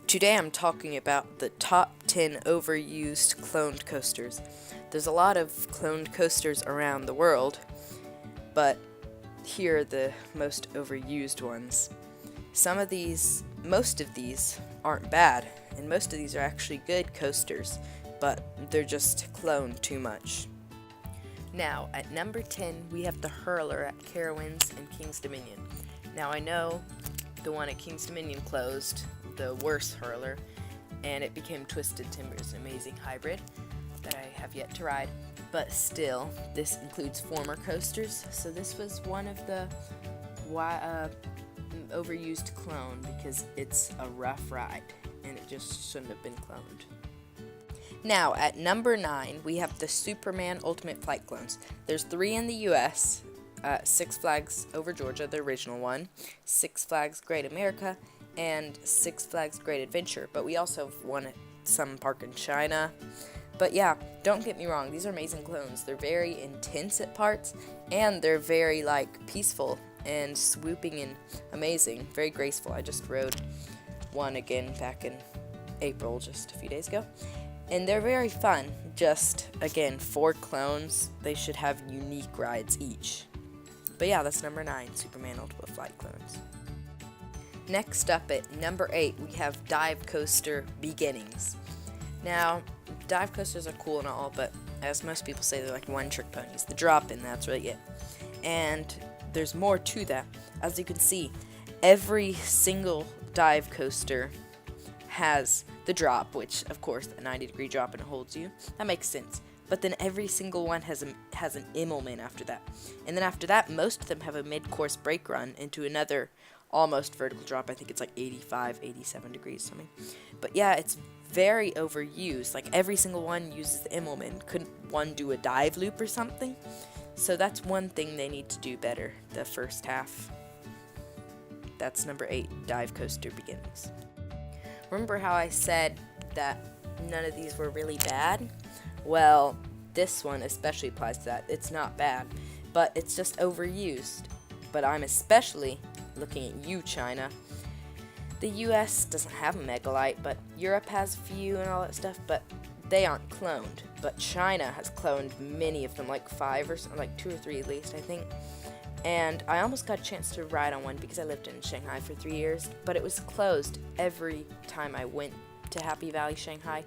Today I'm talking about the top 10 overused cloned coasters. There's a lot of cloned coasters around the world, but here are the most overused ones. Most of these aren't bad, and most of these are actually good coasters, but they're just cloned too much. Now, at number 10, we have the Hurler at Carowinds and King's Dominion. Now, I know the one at King's Dominion closed, the worst Hurler, and it became Twisted Timbers, an amazing hybrid that I have yet to ride. But still, this includes former coasters, so this was one of the overused clone because it's a rough ride, and it just shouldn't have been cloned. Now, at number 9, we have the Superman Ultimate Flight Clones. There's 3 in the US, Six Flags Over Georgia, the original one, Six Flags Great America, and Six Flags Great Adventure, but we also have one at some park in China. But yeah, don't get me wrong, these are amazing clones. They're very intense at parts, and they're very, peaceful and swooping and amazing, very graceful. I just rode one again back in April, just a few days ago. And they're very fun. Just, again, 4 clones. They should have unique rides each. But yeah, that's number 9, Superman Ultimate Flight Clones. Next up at number 8, we have Dive Coaster Beginnings. Now, dive coasters are cool and all, but as most people say, they're like one-trick ponies. The drop-in, that's really it. And there's more to that. As you can see, every single dive coaster has the drop, which of course a 90-degree drop and it holds you. That makes sense. But then every single one has an Immelman after that. And then after that, most of them have a mid-course brake run into another almost vertical drop. I think it's like 85, 87 degrees something. But yeah, it's very overused. Like every single one uses the Immelman. Couldn't one do a dive loop or something? So that's one thing they need to do better the first half. That's number 8, Dive Coaster Beginnings. Remember how I said that none of these were really bad? Well, this one especially applies to that. It's not bad, but it's just overused. But I'm especially looking at you, China. The US doesn't have a megalite, but Europe has a few and all that stuff, but they aren't cloned. But China has cloned many of them, like 5 or something, like 2 or 3 at least, I think. And I almost got a chance to ride on one because I lived in Shanghai for 3 years, but it was closed every time I went to Happy Valley, Shanghai,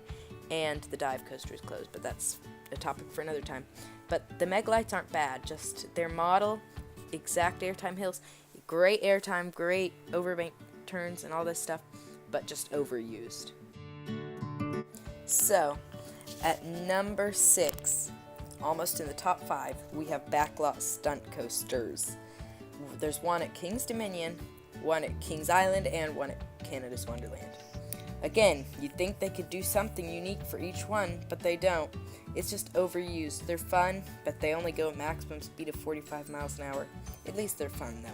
and the dive coaster is closed, but that's a topic for another time. But the megalites aren't bad, just their model, exact airtime hills, great airtime, great overbank turns and all this stuff, but just overused. So, at number 6, almost in the top 5, we have backlot stunt coasters. There's one at King's Dominion, one at Kings Island, and one at Canada's Wonderland. Again, you'd think they could do something unique for each one, but they don't. It's just overused. They're fun, but they only go at maximum speed of 45 miles an hour. At least they're fun, though.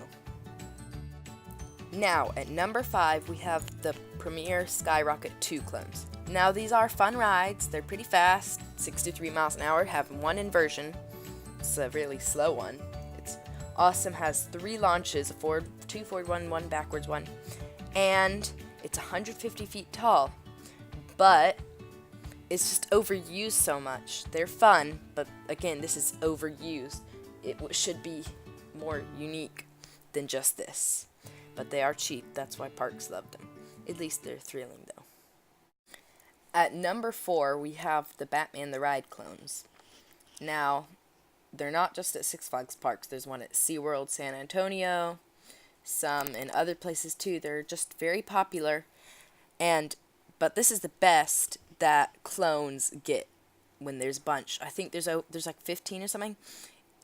Now, at number 5, we have the Premier Skyrocket 2 clones. Now, these are fun rides. They're pretty fast, 63 miles an hour, have one inversion. It's a really slow one. It's awesome, has 3 launches, 2 forward one, 1 backwards one, and it's 150 feet tall, but it's just overused so much. They're fun, but again, this is overused. It should be more unique than just this. But they are cheap, that's why parks love them. At least they're thrilling, though. At number 4, we have the Batman the Ride clones. Now, they're not just at Six Flags parks. There's one at SeaWorld San Antonio, some in other places too. They're just very popular, but this is the best that clones get when there's a bunch. I think there's like 15 or something.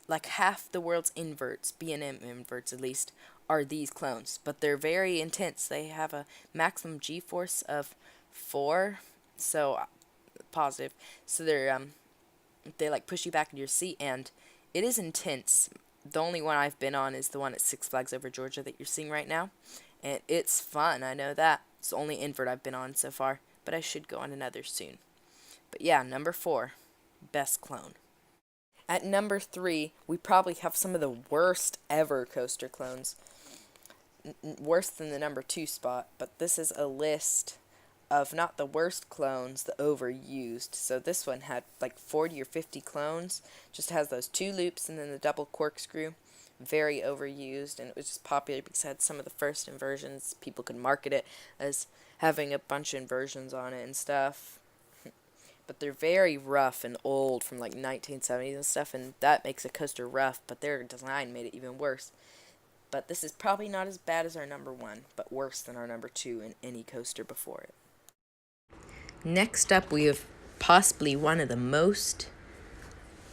Like half the world's inverts, B&M inverts at least, are these clones, but they're very intense. They have a maximum G-force of 4, so positive. So they like push you back into your seat, and it is intense. The only one I've been on is the one at Six Flags Over Georgia that you're seeing right now, and it's fun. I know that. It's the only invert I've been on so far, but I should go on another soon. But yeah, number 4, best clone. At number 3, we probably have some of the worst ever coaster clones. Worse than the number 2 spot, but this is a list of not the worst clones, the overused. So this one had like 40 or 50 clones, just has those 2 loops and then the double corkscrew. Very overused, and it was just popular because it had some of the first inversions. People could market it as having a bunch of inversions on it and stuff. But they're very rough and old from like 1970s and stuff, and that makes a coaster rough, but their design made it even worse. But this is probably not as bad as our number 1, but worse than our number 2 in any coaster before it. Next up, we have possibly one of the most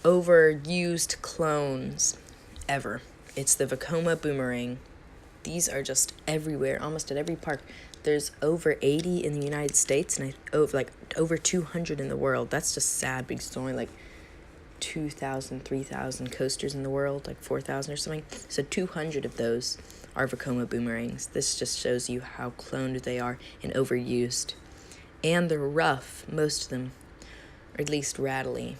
overused clones ever. It's the Vekoma Boomerang. These are just everywhere, almost at every park. There's over 80 in the United States and over 200 in the world. That's just sad because there's only like 2,000, 3,000 coasters in the world, like 4,000 or something. So 200 of those are Vekoma Boomerangs. This just shows you how cloned they are and overused. And they're rough, most of them, or at least rattly.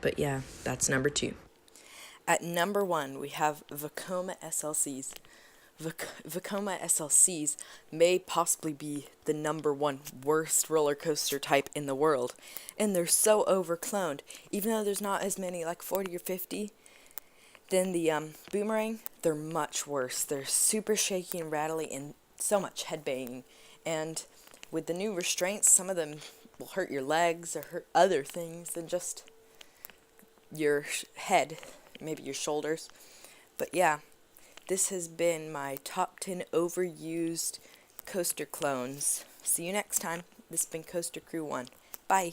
But yeah, that's number 2. At number 1, we have Vekoma SLCs. Vekoma SLCs may possibly be the number 1 worst roller coaster type in the world. And they're so overcloned. Even though there's not as many, like 40 or 50, than the Boomerang, they're much worse. They're super shaky and rattly and so much headbanging. And with the new restraints, some of them will hurt your legs or hurt other things than just your head, maybe your shoulders. But yeah, this has been my top 10 overused coaster clones. See you next time. This has been Coaster Crew 1. Bye.